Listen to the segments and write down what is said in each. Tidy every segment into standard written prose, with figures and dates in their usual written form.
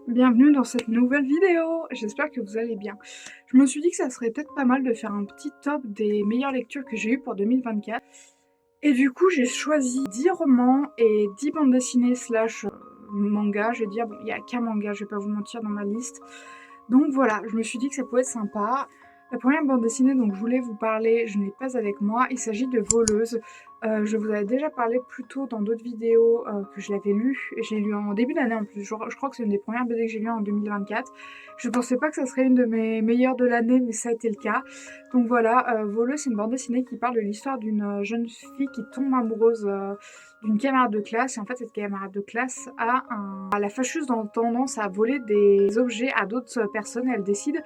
Bienvenue dans cette nouvelle vidéo, j'espère que vous allez bien. Je me suis dit que ça serait peut-être pas mal de faire un petit top des meilleures lectures que j'ai eues pour 2024. Et du coup, j'ai choisi 10 romans et 10 bandes dessinées slash manga. Je vais dire, bon, il n'y a qu'un manga, je vais pas vous mentir, dans ma liste. Donc voilà, je me suis dit que ça pouvait être sympa. La première bande dessinée dont je voulais vous parler, je n'ai pas avec moi. Il s'agit de Voleuse. Je vous avais déjà parlé plus tôt dans d'autres vidéos que je l'avais lu. J'ai lu en début d'année en plus. Je crois que c'est une des premières BD que j'ai lues en 2024. Je pensais pas que ça serait une de mes meilleures de l'année, mais ça a été le cas. Donc voilà, Voleuse, c'est une bande dessinée qui parle de l'histoire d'une jeune fille qui tombe amoureuse d'une camarade de classe. Et en fait, cette camarade de classe a la fâcheuse tendance à voler des objets à d'autres personnes. Et elle décide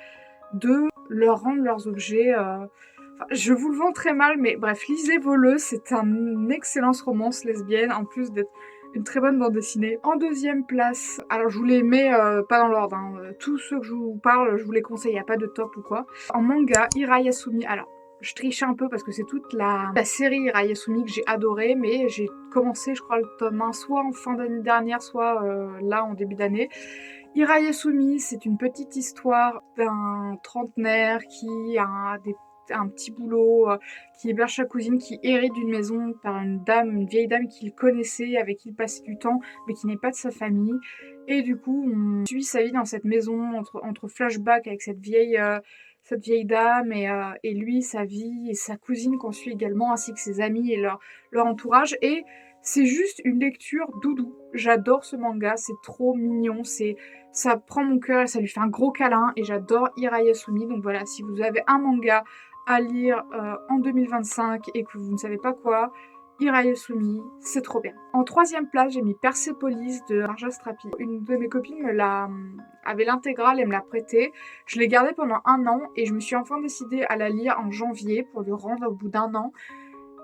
de leur rendre leurs objets. Enfin, je vous le vends très mal, mais bref, lisez Voleuse, c'est un excellente romance lesbienne, en plus d'être une très bonne bande dessinée. En deuxième place, alors je vous les mets pas dans l'ordre, hein. Tous ceux que je vous parle, je vous les conseille, il n'y a pas de top ou quoi. En manga, Ira Yasumi, alors je triche un peu parce que c'est toute la série Ira Yasumi que j'ai adorée, mais j'ai commencé, je crois, le tome 1 soit en fin d'année dernière, soit là en début d'année. Ira Yasumi, c'est une petite histoire d'un trentenaire qui a un petit boulot, qui héberge sa cousine, qui hérite d'une maison par une vieille dame qu'il connaissait, avec qui il passait du temps, mais qui n'est pas de sa famille. Et du coup, on suit sa vie dans cette maison, entre flashbacks avec cette vieille dame, et lui, sa vie, et sa cousine qu'on suit également, ainsi que ses amis et leur entourage. Et c'est juste une lecture doudou. J'adore ce manga, c'est trop mignon, ça prend mon cœur et ça lui fait un gros câlin, et j'adore Ira Yasumi. Donc voilà, si vous avez un manga à lire en 2025 et que vous ne savez pas quoi, Ira Yasumi, c'est trop bien. En troisième place, j'ai mis Persepolis de Marja Strapi. Une de mes copines avait l'intégrale et me l'a prêtée. Je l'ai gardée pendant 1 an et je me suis enfin décidée à la lire en janvier pour le rendre au bout d'1 an.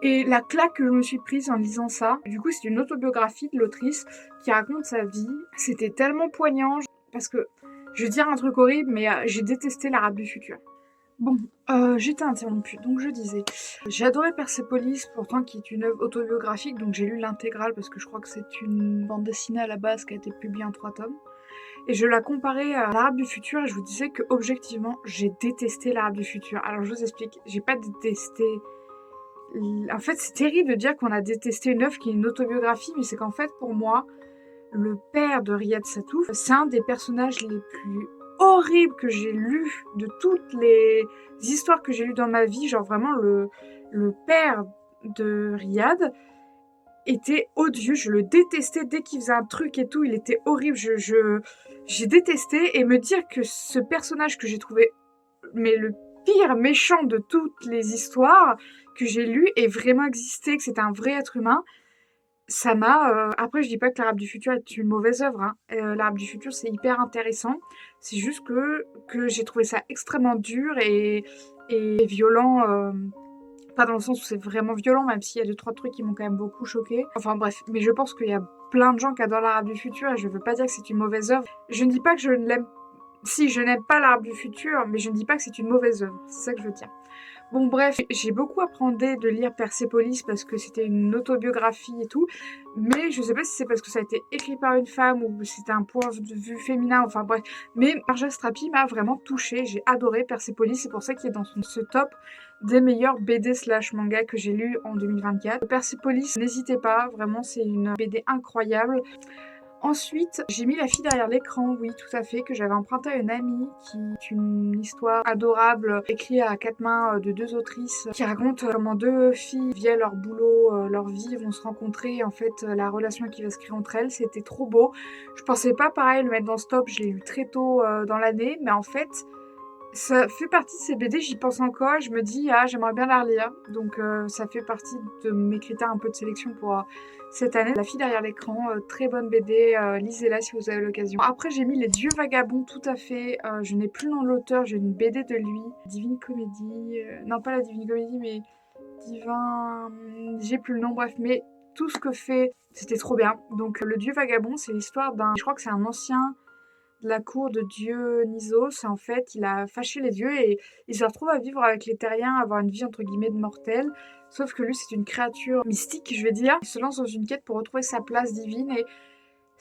Et la claque que je me suis prise en lisant ça, du coup c'est une autobiographie de l'autrice qui raconte sa vie. C'était tellement poignant, parce que, je vais dire un truc horrible, mais j'ai détesté l'Arabe du futur. Bon, j'étais interrompue, donc je disais. J'ai adoré Persepolis, pourtant qui est une œuvre autobiographique, donc j'ai lu l'intégrale parce que je crois que c'est une bande dessinée à la base qui a été publiée en 3 tomes. Et je la comparais à l'Arabe du futur et je vous disais que objectivement, j'ai détesté l'Arabe du futur. Alors je vous explique, j'ai pas détesté. En fait, c'est terrible de dire qu'on a détesté une œuvre qui est une autobiographie, mais c'est qu'en fait, pour moi, le père de Riyad Satouf, c'est un des personnages les plus horribles que j'ai lus de toutes les histoires que j'ai lues dans ma vie. Genre vraiment, le père de Riyad était odieux. Je le détestais dès qu'il faisait un truc et tout. Il était horrible. J'ai détesté. Et me dire que ce personnage que j'ai trouvé mais le pire méchant de toutes les histoires que j'ai lues ait vraiment existé, que c'était un vrai être humain, ça m'a... Après, je dis pas que l'Arabe du futur est une mauvaise œuvre, hein. L'Arabe du futur, c'est hyper intéressant. C'est juste que j'ai trouvé ça extrêmement dur et violent. Pas dans le sens où c'est vraiment violent, même s'il y a 2-3 trucs qui m'ont quand même beaucoup choqué. Enfin bref, mais je pense qu'il y a plein de gens qui adorent l'Arabe du futur et je veux pas dire que c'est une mauvaise œuvre. Je ne dis pas que je ne l'aime. Si, je n'aime pas l'Arabe du futur, mais je ne dis pas que c'est une mauvaise œuvre. C'est ça que je veux dire. Bon bref, j'ai beaucoup appréhendé de lire Persepolis parce que c'était une autobiographie et tout, mais je sais pas si c'est parce que ça a été écrit par une femme ou c'était un point de vue féminin, enfin bref. Mais Marja Strapi m'a vraiment touchée, j'ai adoré Persepolis, c'est pour ça qu'il est dans ce top des meilleurs BD slash manga que j'ai lu en 2024. Persepolis, n'hésitez pas, vraiment c'est une BD incroyable. Ensuite, j'ai mis La fille derrière l'écran, oui, tout à fait, que j'avais emprunté à une amie, qui est une histoire adorable, écrite à 4 mains de 2 autrices, qui raconte comment 2 filles, via leur boulot, leur vie, vont se rencontrer, en fait, la relation qui va se créer entre elles. C'était trop beau. Je pensais pas, pareil, le mettre dans ce top, je l'ai lu très tôt dans l'année, mais en fait, ça fait partie de ces BD, j'y pense encore, et je me dis, ah, j'aimerais bien la relire. Donc ça fait partie de mes critères un peu de sélection pour cette année. La fille derrière l'écran, très bonne BD, lisez-la si vous avez l'occasion. Après, j'ai mis Les Dieux Vagabonds, tout à fait. Je n'ai plus le nom de l'auteur, j'ai une BD de lui. Divine Comédie, non pas la Divine Comédie, mais Divin... J'ai plus le nom, bref, mais tout ce que fait, c'était trop bien. Donc Le Dieu Vagabond, c'est l'histoire d'un... Je crois que c'est un ancien de la cour de Dionysos. En fait, il a fâché les dieux et il se retrouve à vivre avec les terriens, à avoir une vie entre guillemets de mortel. Sauf que lui, c'est une créature mystique, je vais dire. Il se lance dans une quête pour retrouver sa place divine et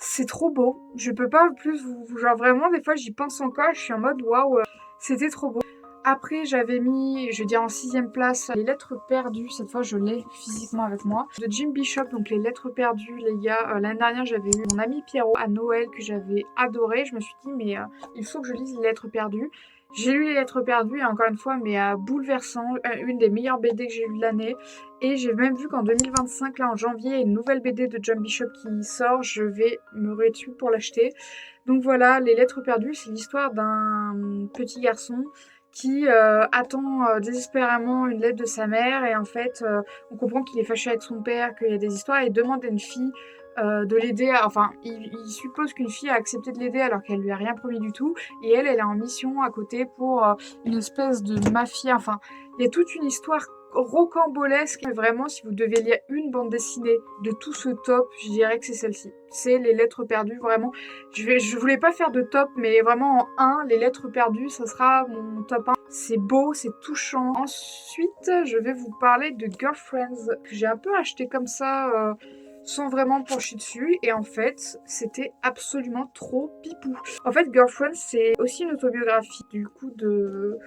C'est trop beau. Je peux pas plus genre vraiment des fois j'y pense encore, je suis en mode waouh, c'était trop beau. Après j'avais mis, je veux dire en 6e place, les lettres perdues, cette fois je l'ai physiquement avec moi, de Jim Bishop, donc les lettres perdues les gars. L'année dernière j'avais eu mon ami Pierrot à Noël que j'avais adoré, je me suis dit mais il faut que je lise les lettres perdues. J'ai lu les lettres perdues et encore une fois mais bouleversant, une des meilleures BD que j'ai lues de l'année. Et j'ai même vu qu'en 2025, là en janvier, il y a une nouvelle BD de Jim Bishop qui sort. Je vais me ruer dessus pour l'acheter. Donc voilà, Les Lettres perdues, c'est l'histoire d'un petit garçon qui attend désespérément une lettre de sa mère. Et en fait, on comprend qu'il est fâché avec son père, qu'il y a des histoires, et demande à une fille de l'aider. Enfin, il suppose qu'une fille a accepté de l'aider alors qu'elle lui a rien promis du tout. Et elle est en mission à côté pour une espèce de mafia. Enfin, il y a toute une histoire rocambolesque. Vraiment, si vous devez lire une bande dessinée de tout ce top, je dirais que c'est celle-ci. C'est Les Lettres perdues, vraiment. Je voulais pas faire de top, mais vraiment en 1, Les Lettres perdues, ça sera mon top 1. C'est beau, c'est touchant. Ensuite, je vais vous parler de Girlfriends, que j'ai un peu acheté comme ça, sans vraiment me pencher dessus. Et en fait, c'était absolument trop pipou. En fait, Girlfriends, c'est aussi une autobiographie, du coup, de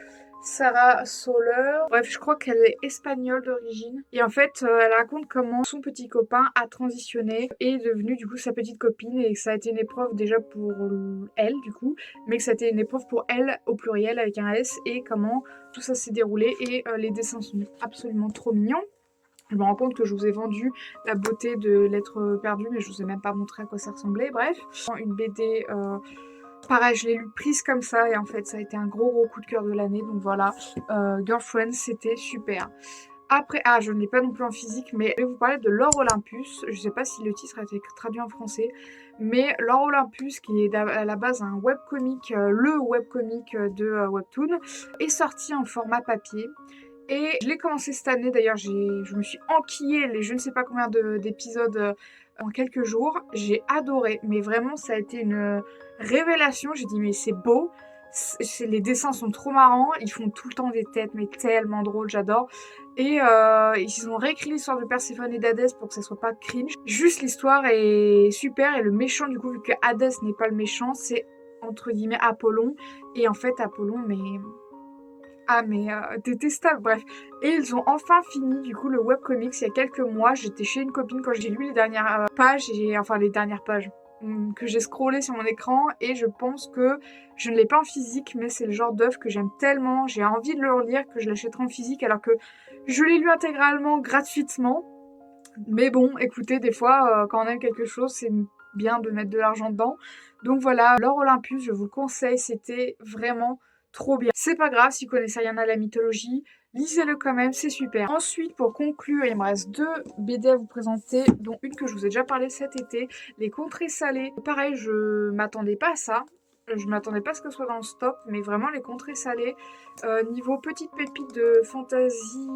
Sarah Soler. Bref, je crois qu'elle est espagnole d'origine. Et en fait, elle raconte comment son petit copain a transitionné et est devenu du coup sa petite copine et que ça a été une épreuve déjà pour elle du coup, mais que ça a été une épreuve pour elle au pluriel avec un S et comment tout ça s'est déroulé et les dessins sont absolument trop mignons. Je me rends compte que je vous ai vendu la beauté de Lettres perdues, mais je vous ai même pas montré à quoi ça ressemblait. Bref, une BD pareil, je l'ai lu prise comme ça et en fait ça a été un gros coup de cœur de l'année. Donc voilà, Girlfriend, c'était super. Après, je ne l'ai pas non plus en physique, mais je vais vous parler de L'Or Olympus. Je sais pas si le titre a été traduit en français, mais L'Or Olympus, qui est à la base un webcomic, le webcomic de Webtoon, est sorti en format papier. Et je l'ai commencé cette année, d'ailleurs je me suis enquillée les je ne sais pas combien d'épisodes en quelques jours. J'ai adoré, mais vraiment ça a été une révélation. J'ai dit mais c'est beau, les dessins sont trop marrants, ils font tout le temps des têtes mais tellement drôles, j'adore. Et ils ont réécrit l'histoire de Perséphone et d'Hadès pour que ça soit pas cringe. Juste l'histoire est super et le méchant du coup, vu que Hadès n'est pas le méchant, c'est entre guillemets Apollon. Et en fait Apollon mais détestable, bref. Et ils ont enfin fini du coup le webcomics il y a quelques mois. J'étais chez une copine quand j'ai lu les dernières pages, enfin les dernières pages que j'ai scrollé sur mon écran et je pense que je ne l'ai pas en physique, mais c'est le genre d'œuvre que j'aime tellement, j'ai envie de le relire que je l'achèterai en physique alors que je l'ai lu intégralement gratuitement. Mais bon, écoutez, des fois quand on aime quelque chose, c'est bien de mettre de l'argent dedans. Donc voilà, L'Or Olympus, je vous le conseille, c'était vraiment trop bien. C'est pas grave si vous connaissez rien à la mythologie, lisez-le quand même, c'est super. Ensuite, pour conclure, il me reste 2 BD à vous présenter, dont une que je vous ai déjà parlé cet été, Les Contrées Salées. Pareil, je m'attendais pas à ça. Je m'attendais pas à ce que ce soit dans le stop, mais vraiment Les Contrées Salées, niveau petite pépite de fantasy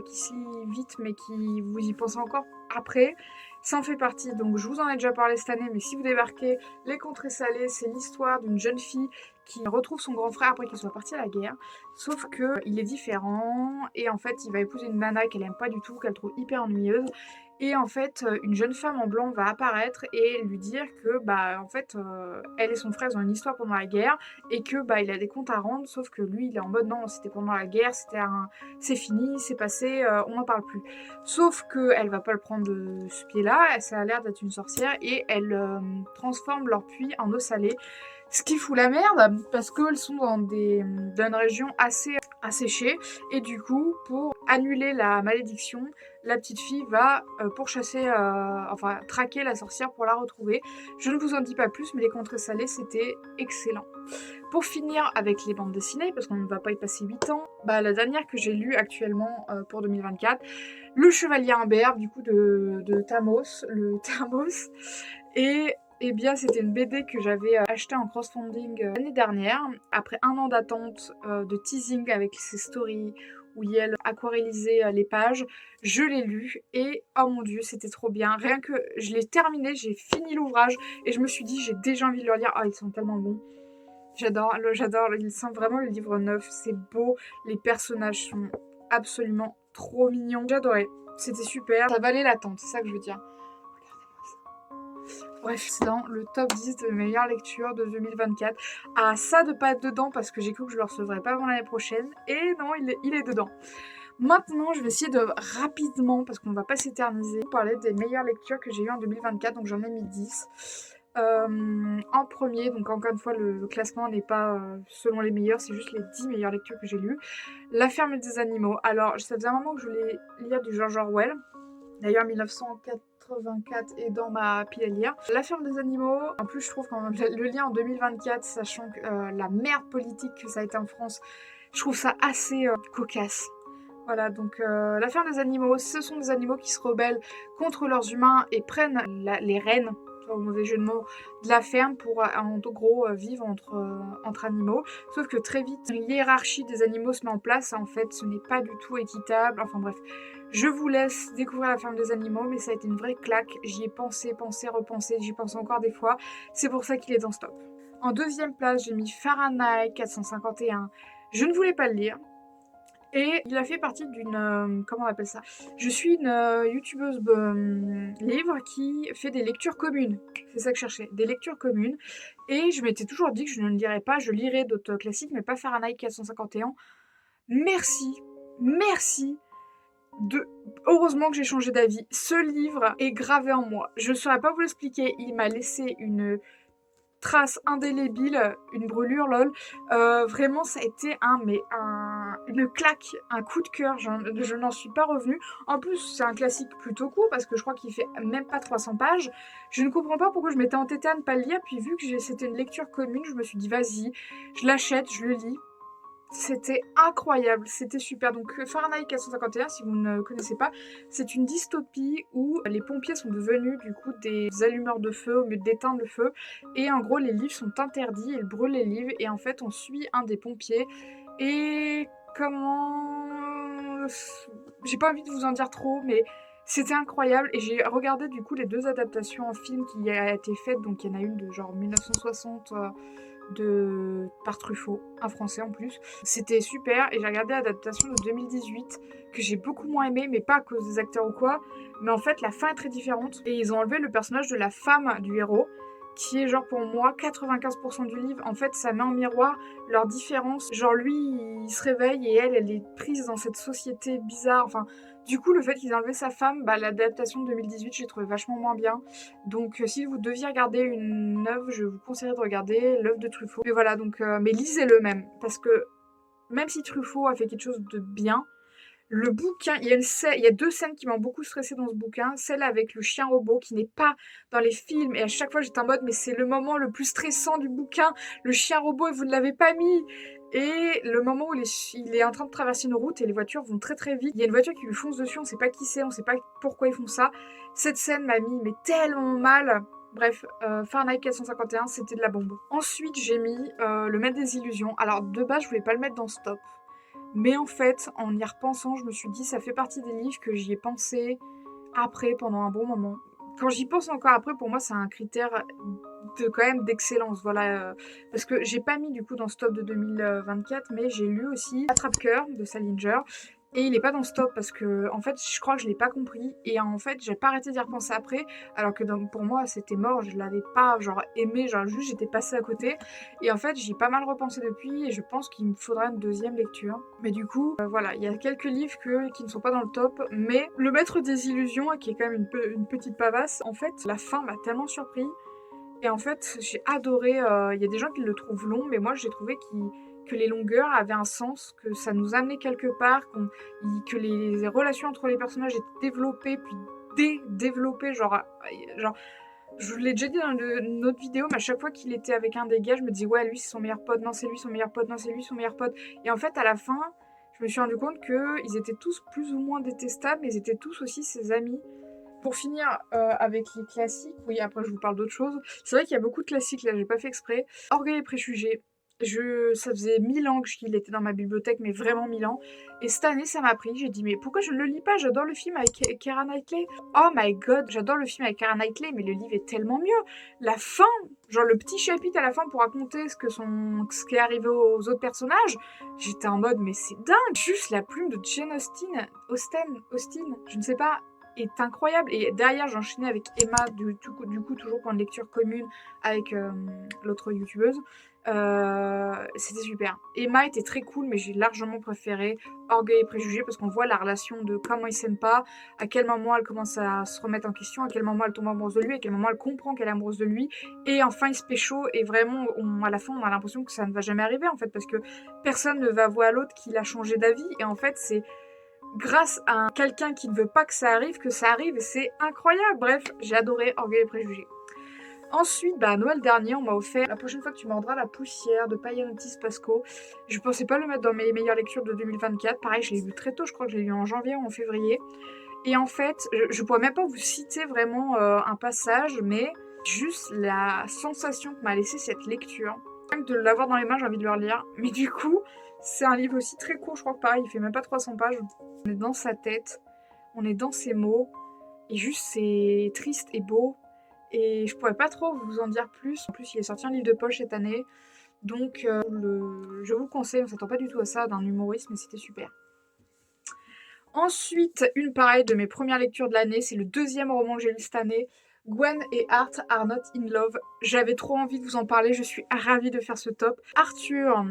qui se lit vite, mais qui vous y pensez encore après, ça en fait partie. Donc je vous en ai déjà parlé cette année, mais si vous débarquez, Les Contrées Salées, c'est l'histoire d'une jeune fille qui retrouve son grand frère après qu'il soit parti à la guerre, sauf que il est différent et en fait il va épouser une nana qu'elle aime pas du tout, qu'elle trouve hyper ennuyeuse. Et en fait, une jeune femme en blanc va apparaître et lui dire que, en fait, elle et son frère ont une histoire pendant la guerre et que, il a des comptes à rendre, sauf que lui, il est en mode non, c'était pendant la guerre, c'est fini, c'est passé, on n'en parle plus. Sauf qu'elle va pas le prendre de ce pied-là, ça a l'air d'être une sorcière et elle transforme leur puits en eau salée. Ce qui fout la merde parce qu'elles sont dans une région assez asséchée et du coup, pour annuler la malédiction, la petite fille va pourchasser, traquer la sorcière pour la retrouver. Je ne vous en dis pas plus, mais Les Contrées Salées, c'était excellent. Pour finir avec les bandes dessinées, parce qu'on ne va pas y passer 8 ans, la dernière que j'ai lue actuellement pour 2024, Le Chevalier Imberbe, du coup de Thamos, le Thamos. Et eh bien, c'était une BD que j'avais achetée en crowdfunding l'année dernière, après 1 an d'attente de teasing avec ses stories, où Yel aquarellisait les pages. Je l'ai lu et oh mon dieu, c'était trop bien. Rien que je l'ai terminé, j'ai fini l'ouvrage et je me suis dit, j'ai déjà envie de le lire. Ils sont tellement bons. J'adore, il sent vraiment le livre neuf, c'est beau, les personnages sont absolument trop mignons. J'adorais, c'était super, ça valait l'attente, c'est ça que je veux dire. Regardez-moi ça. Bref, c'est dans le top 10 de meilleures lectures de 2024. Ah, ça de pas être dedans parce que j'ai cru que je le recevrais pas avant l'année prochaine. Et non, il est dedans. Maintenant, je vais essayer de rapidement, parce qu'on va pas s'éterniser, parler des meilleures lectures que j'ai eues en 2024. Donc j'en ai mis 10. En premier, donc encore une fois, le classement n'est pas selon les meilleurs, c'est juste les 10 meilleures lectures que j'ai lues. La ferme des animaux. Alors, ça faisait un moment que je voulais lire du George Orwell. D'ailleurs, 1984 est dans ma pile à lire. La ferme des animaux, en plus, je trouve quand le lien en 2024, sachant que la merde politique que ça a été en France, je trouve ça assez cocasse. Voilà, donc la ferme des animaux, ce sont des animaux qui se rebellent contre leurs humains et prennent les rênes, au mauvais jeu de mots, de la ferme pour en gros vivre entre animaux. Sauf que très vite, l'hiérarchie des animaux se met en place. En fait, ce n'est pas du tout équitable. Enfin bref, je vous laisse découvrir la ferme des animaux, mais ça a été une vraie claque. J'y ai pensé, repensé, j'y pense encore des fois. C'est pour ça qu'il est dans ce top. En deuxième place, j'ai mis Fahrenheit 451. Je ne voulais pas le lire. Et il a fait partie d'une... comment on appelle ça ? Je suis une youtubeuse livre qui fait des lectures communes. C'est ça que je cherchais, des lectures communes. Et je m'étais toujours dit que je ne le lirais pas. Je lirais d'autres classiques, mais pas Fahrenheit 451. Merci heureusement que j'ai changé d'avis. Ce livre est gravé en moi. Je ne saurais pas vous l'expliquer. Il m'a laissé une trace indélébile, une brûlure, lol. Vraiment, ça a été une claque, un coup de cœur. Je n'en suis pas revenue. En plus, c'est un classique plutôt court parce que je crois qu'il fait même pas 300 pages. Je ne comprends pas pourquoi je m'étais entêtée à ne pas le lire. Puis vu que c'était une lecture commune, je me suis dit vas-y, je l'achète, je le lis. C'était incroyable, c'était super. Donc Fahrenheit 451, si vous ne connaissez pas, c'est une dystopie où les pompiers sont devenus du coup des allumeurs de feu au lieu d'éteindre le feu. Et en gros, les livres sont interdits, ils brûlent les livres. Et en fait, on suit un des pompiers. Et comment... J'ai pas envie de vous en dire trop, mais c'était incroyable. Et j'ai regardé du coup les deux adaptations en film qui a été faites. Donc il y en a une de genre 1960... par Truffaut, un français en plus. C'était super et j'ai regardé l'adaptation de 2018 que j'ai beaucoup moins aimé, mais pas à cause des acteurs ou quoi, mais en fait la fin est très différente et ils ont enlevé le personnage de la femme du héros qui est genre pour moi 95% du livre. En fait ça met en miroir leurs différences, genre lui il se réveille et elle est prise dans cette société bizarre, enfin du coup, le fait qu'ils aient enlevé sa femme, l'adaptation de 2018, j'ai trouvé vachement moins bien. Donc, si vous deviez regarder une œuvre, je vous conseillerais de regarder l'œuvre de Truffaut. Mais voilà, donc, mais lisez-le même. Parce que même si Truffaut a fait quelque chose de bien, le bouquin, il y a deux scènes qui m'ont beaucoup stressée dans ce bouquin. Celle avec le chien robot qui n'est pas dans les films. Et à chaque fois, j'étais en mode, mais c'est le moment le plus stressant du bouquin. Le chien robot et vous ne l'avez pas mis. Et le moment où il est en train de traverser une route et les voitures vont très très vite. Il y a une voiture qui lui fonce dessus, on sait pas qui c'est, on sait pas pourquoi ils font ça. Cette scène m'a mis mais tellement mal. Bref, Fahrenheit 451, c'était de la bombe. Ensuite, j'ai mis Le Maître des Illusions. Alors, de base, je voulais pas le mettre dans ce top. Mais en fait, en y repensant, je me suis dit, ça fait partie des livres que j'y ai pensé après, pendant un bon moment. Quand j'y pense encore après, pour moi, c'est un critère quand même d'excellence, voilà. Parce que j'ai pas mis du coup dans ce top de 2024, mais j'ai lu aussi Attrape-cœur de Salinger. Et il est pas dans ce top parce que, en fait, je crois que je l'ai pas compris. Et en fait, j'ai pas arrêté d'y repenser après. Alors que pour moi, c'était mort. Je l'avais pas, genre, aimé. Genre, juste, j'étais passée à côté. Et en fait, j'y ai pas mal repensé depuis. Et je pense qu'il me faudra une deuxième lecture. Mais du coup, voilà. Il y a quelques livres qui ne sont pas dans le top. Mais Le Maître des Illusions, qui est quand même une petite pavasse, en fait, la fin m'a tellement surpris. Et en fait, j'ai adoré. Il y a des gens qui le trouvent long. Mais moi, j'ai trouvé que les longueurs avaient un sens, que ça nous amenait quelque part, que les relations entre les personnages étaient développées, puis développées, genre, je vous l'ai déjà dit dans une autre vidéo, mais à chaque fois qu'il était avec un des gars, je me disais, ouais, lui c'est son meilleur pote, non c'est lui son meilleur pote, non c'est lui son meilleur pote. Et en fait, à la fin, je me suis rendu compte qu'ils étaient tous plus ou moins détestables, mais ils étaient tous aussi ses amis. Pour finir avec les classiques, oui, après je vous parle d'autre chose. C'est vrai qu'il y a beaucoup de classiques, là, j'ai pas fait exprès. Orgueil et préjugés. Ça faisait 1000 ans qu'il était dans ma bibliothèque, mais vraiment 1000 ans. Et cette année, ça m'a pris. J'ai dit, mais pourquoi je ne le lis pas? J'adore le film avec Keira Knightley. Oh my god, j'adore le film avec Keira Knightley, mais le livre est tellement mieux. La fin, genre le petit chapitre à la fin pour raconter ce qui est arrivé aux autres personnages, j'étais en mode, mais c'est dingue. Juste la plume de Jane Austen, je ne sais pas, est incroyable. Et derrière, j'enchaînais avec Emma, du coup toujours pour une lecture commune avec l'autre youtubeuse. C'était super. Emma était très cool, mais j'ai largement préféré Orgueil et Préjugés parce qu'on voit la relation de comment ils s'aiment pas, à quel moment elle commence à se remettre en question, à quel moment elle tombe amoureuse de lui, à quel moment elle comprend qu'elle est amoureuse de lui, et enfin il se pécho, et vraiment à la fin on a l'impression que ça ne va jamais arriver en fait, parce que personne ne va avouer à l'autre qu'il a changé d'avis, et en fait c'est grâce à quelqu'un qui ne veut pas que ça arrive, et c'est incroyable. Bref, j'ai adoré Orgueil et Préjugés. Ensuite, à Noël dernier, on m'a offert La prochaine fois que tu mordras la poussière de Payanotis Pasco. Je pensais pas le mettre dans mes meilleures lectures de 2024. Pareil, je l'ai lu très tôt, je crois que je l'ai lu en janvier ou en février. Et en fait, je pourrais même pas vous citer vraiment un passage, mais juste la sensation que m'a laissé cette lecture. Même de l'avoir dans les mains, j'ai envie de le relire. Mais du coup, c'est un livre aussi très court, je crois que pareil, il fait même pas 300 pages. On est dans sa tête, on est dans ses mots, et juste c'est triste et beau. Et je pourrais pas trop vous en dire plus. En plus, il est sorti un livre de poche cette année. Donc, je vous conseille, on s'attend pas du tout à ça, d'un humoriste, mais c'était super. Ensuite, une pareille de mes premières lectures de l'année, c'est le deuxième roman que j'ai lu cette année. Gwen et Art are not in love. J'avais trop envie de vous en parler, je suis ravie de faire ce top. Arthur,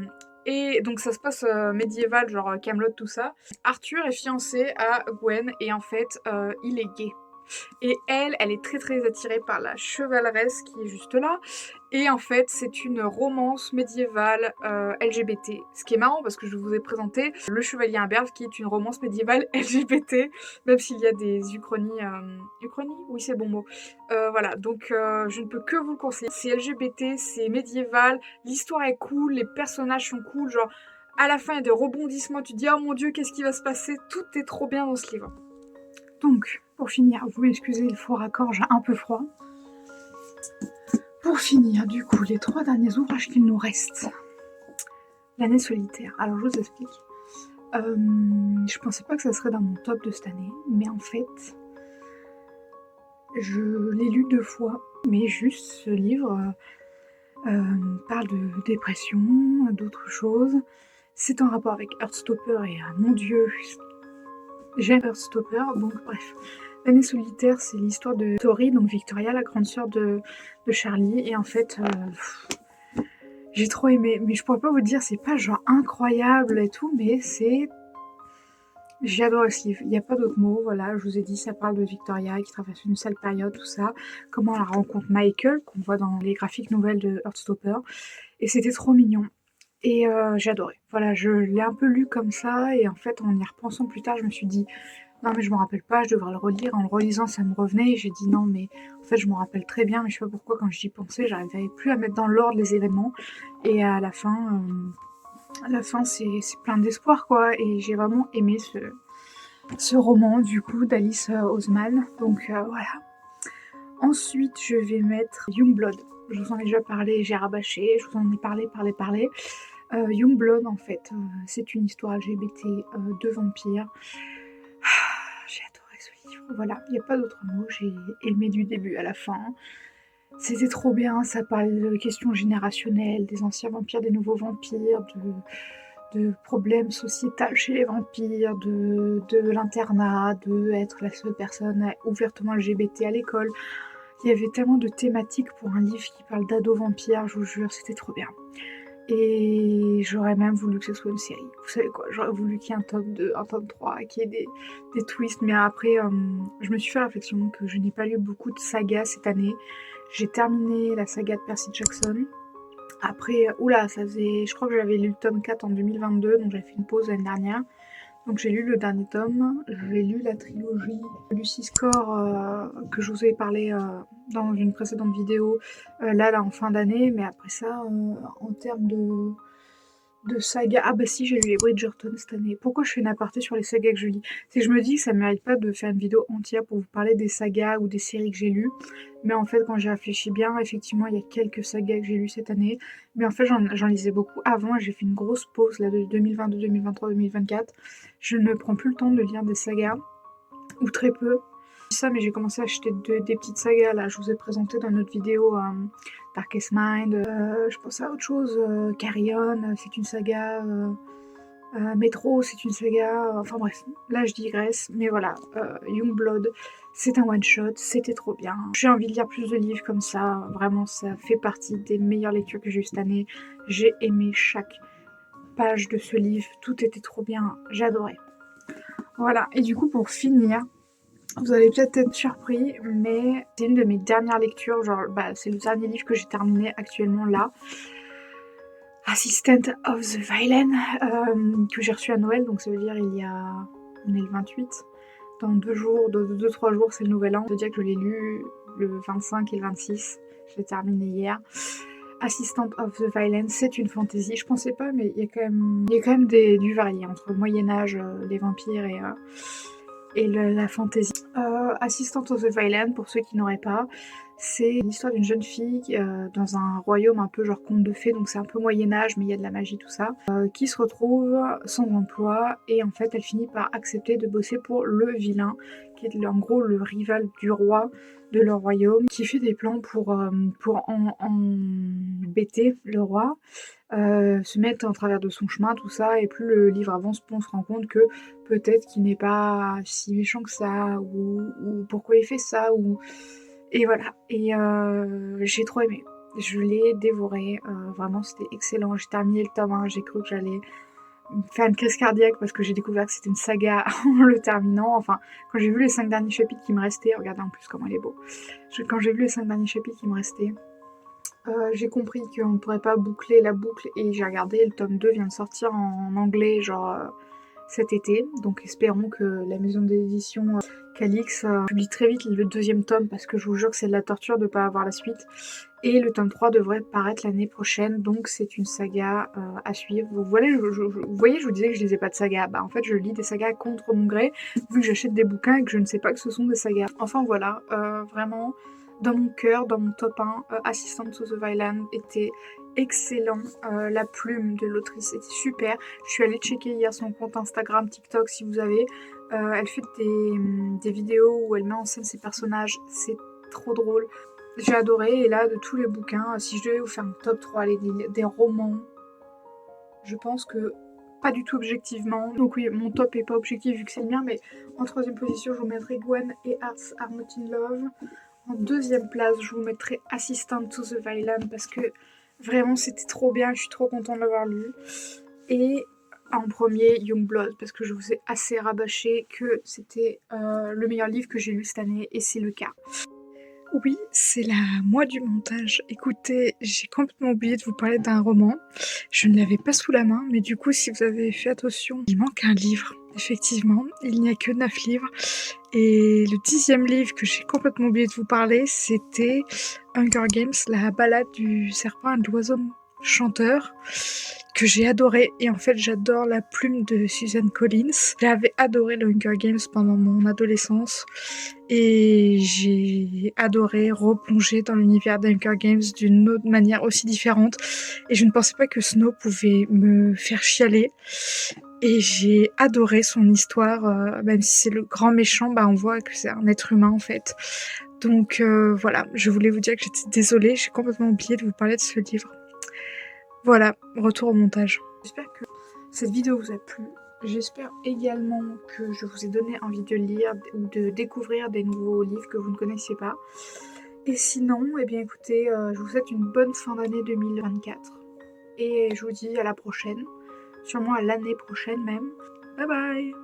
et donc ça se passe médiéval, genre Camelot, tout ça. Arthur est fiancé à Gwen et en fait, il est gay. Et elle est très très attirée par la chevaleresse qui est juste là. Et en fait, c'est une romance médiévale LGBT. Ce qui est marrant parce que je vous ai présenté Le Chevalier Imberbe qui est une romance médiévale LGBT, même s'il y a des uchronies. Uchronies? Oui, c'est le bon mot. Voilà, donc je ne peux que vous le conseiller. C'est LGBT, c'est médiéval, l'histoire est cool, les personnages sont cool, genre à la fin il y a des rebondissements, tu te dis oh mon dieu, qu'est-ce qui va se passer? Tout est trop bien dans ce livre. Donc, pour finir, vous m'excusez, le faux raccord, j'ai un peu froid. Pour finir, du coup, les 3 derniers ouvrages qu'il nous reste. L'année solitaire. Alors, je vous explique. Je pensais pas que ça serait dans mon top de cette année, mais en fait, je l'ai lu 2 fois. Mais juste, ce livre parle de dépression, d'autres choses. C'est en rapport avec Heartstopper et mon dieu, j'aime Heartstopper, donc bref. L'année solitaire, c'est l'histoire de Tori, donc Victoria, la grande sœur de Charlie. Et en fait, j'ai trop aimé. Mais je pourrais pas vous dire, c'est pas genre incroyable et tout, mais c'est... J'ai adoré ce livre. Il n'y a pas d'autre mot, voilà. Je vous ai dit, ça parle de Victoria qui traverse une sale période, tout ça. Comment elle rencontre Michael, qu'on voit dans les graphiques nouvelles de Heartstopper. Et c'était trop mignon. Et j'ai adoré. Voilà, je l'ai un peu lu comme ça. Et en fait, en y repensant plus tard, je me suis dit... Non mais je m'en rappelle pas, je devrais le relire. En le relisant, ça me revenait et j'ai dit non mais en fait je m'en rappelle très bien, mais je sais pas pourquoi quand j'y pensais, j'arrivais plus à mettre dans l'ordre les événements. Et à la fin c'est plein d'espoir quoi. Et j'ai vraiment aimé ce roman du coup d'Alice Oseman. Donc voilà. Ensuite je vais mettre Youngblood. Je vous en ai déjà parlé, j'ai rabâché, je vous en ai parlé. Youngblood en fait, c'est une histoire LGBT de vampires. J'ai adoré ce livre, voilà, il n'y a pas d'autre mot, j'ai aimé du début à la fin. C'était trop bien, ça parle de questions générationnelles, des anciens vampires, des nouveaux vampires, de problèmes sociétals chez les vampires, de l'internat, de être la seule personne ouvertement LGBT à l'école. Il y avait tellement de thématiques pour un livre qui parle d'ados vampires, je vous jure, c'était trop bien. Et j'aurais même voulu que ce soit une série. Vous savez quoi, j'aurais voulu qu'il y ait un tome 2, un tome 3, qu'il y ait des twists. Mais après, je me suis fait la réflexion que je n'ai pas lu beaucoup de sagas cette année. J'ai terminé la saga de Percy Jackson. Après, oula, ça faisait... Je crois que j'avais lu le tome 4 en 2022, donc j'avais fait une pause l'année dernière. Donc j'ai lu le dernier tome, j'ai lu la trilogie Lucy Score que je vous ai parlé dans une précédente vidéo, là en fin d'année, mais après ça, en termes de saga... Ah bah si, j'ai lu les Bridgerton cette année. Pourquoi je fais une aparté sur les sagas que je lis? C'est que je me dis que ça ne mérite pas de faire une vidéo entière pour vous parler des sagas ou des séries que j'ai lues. Mais en fait, quand j'ai réfléchi bien, effectivement, il y a quelques sagas que j'ai lues cette année. Mais en fait, j'en lisais beaucoup avant et j'ai fait une grosse pause là de 2022, 2023, 2024. Je ne prends plus le temps de lire des sagas, ou très peu. Ça, mais j'ai commencé à acheter des petites sagas là. Je vous ai présenté dans notre vidéo Darkest Mind. Je pense à autre chose. Carrion, c'est une saga Metro, c'est une saga, enfin bref, là je digresse, mais voilà, Youngblood, c'est un one-shot, c'était trop bien. J'ai envie de lire plus de livres comme ça, vraiment ça fait partie des meilleures lectures que j'ai eues cette année. J'ai aimé chaque page de ce livre, tout était trop bien, j'adorais. Voilà, et du coup pour finir, vous allez peut-être être surpris, mais c'est une de mes dernières lectures, genre c'est le dernier livre que j'ai terminé actuellement là. Assistant of the Villain, que j'ai reçu à Noël, donc ça veut dire on est le 28. Dans 2 jours, 2-3 jours, c'est le nouvel an. Ça veut dire que je l'ai lu le 25 et le 26. Je l'ai terminé hier. Assistant of the Villain, c'est une fantasy. Je pensais pas, mais il y a quand même du varié entre le Moyen-Âge, les vampires et la fantasy. Assistant of the Villain, pour ceux qui n'auraient pas, c'est l'histoire d'une jeune fille dans un royaume un peu genre conte de fées, donc c'est un peu Moyen-Âge, mais il y a de la magie, tout ça, qui se retrouve sans emploi, et en fait elle finit par accepter de bosser pour le vilain, qui est en gros le rival du roi de leur royaume, qui fait des plans pour embêter le roi, se mettre en travers de son chemin, tout ça, et plus le livre avance, plus on se rend compte que peut-être qu'il n'est pas si méchant que ça, ou pourquoi il fait ça, et voilà. Et j'ai trop aimé. Je l'ai dévoré, vraiment c'était excellent. J'ai terminé le tome 1, j'ai cru que j'allais me faire une crise cardiaque parce que j'ai découvert que c'était une saga en le terminant. Enfin, quand j'ai vu les 5 derniers chapitres qui me restaient, regardez en plus comment il est beau. Quand j'ai vu les 5 derniers chapitres qui me restaient, j'ai compris qu'on ne pourrait pas boucler la boucle et j'ai regardé, le tome 2 vient de sortir en anglais, genre cet été. Donc espérons que la maison d'édition Calix publie très vite le deuxième tome parce que je vous jure que c'est de la torture de ne pas avoir la suite. Et le tome 3 devrait paraître l'année prochaine, donc c'est une saga à suivre. Vous voyez, je vous disais que je lisais pas de saga. Bah en fait, je lis des sagas contre mon gré, vu que j'achète des bouquins et que je ne sais pas que ce sont des sagas. Enfin voilà, vraiment, dans mon cœur, dans mon top 1, Assistant to the Villain était excellent. La plume de l'autrice était super. Je suis allée checker hier son compte Instagram, TikTok si vous avez. Elle fait des vidéos où elle met en scène ses personnages. C'est trop drôle. J'ai adoré. Et là, de tous les bouquins, si je devais vous faire un top 3, des romans, je pense que pas du tout objectivement. Donc oui, mon top est pas objectif vu que c'est le mien, mais en troisième position, je vous mettrai Gwen et Hearts Are Not in Love. En deuxième place, je vous mettrai Assistant to the Villain parce que vraiment c'était trop bien, je suis trop contente de l'avoir lu. Et en premier, Youngblood, parce que je vous ai assez rabâché que c'était le meilleur livre que j'ai lu cette année, et c'est le cas. Oui, c'est la moi du montage. Écoutez, j'ai complètement oublié de vous parler d'un roman. Je ne l'avais pas sous la main, mais du coup, si vous avez fait attention, il manque un livre. Effectivement, il n'y a que 9 livres. Et le 10e livre que j'ai complètement oublié de vous parler, c'était Hunger Games, la balade du serpent et de l'oiseau chanteur, que j'ai adoré. Et en fait, j'adore la plume de Suzanne Collins. J'avais adoré le Hunger Games pendant mon adolescence. Et j'ai adoré replonger dans l'univers des Hunger Games d'une autre manière aussi différente. Et je ne pensais pas que Snow pouvait me faire chialer. Et j'ai adoré son histoire, même si c'est le grand méchant, on voit que c'est un être humain en fait. Donc voilà, je voulais vous dire que j'étais désolée, j'ai complètement oublié de vous parler de ce livre. Voilà, retour au montage. J'espère que cette vidéo vous a plu. J'espère également que je vous ai donné envie de lire ou de découvrir des nouveaux livres que vous ne connaissiez pas. Et sinon, eh bien écoutez, je vous souhaite une bonne fin d'année 2024. Et je vous dis à la prochaine, sûrement à l'année prochaine même. Bye bye!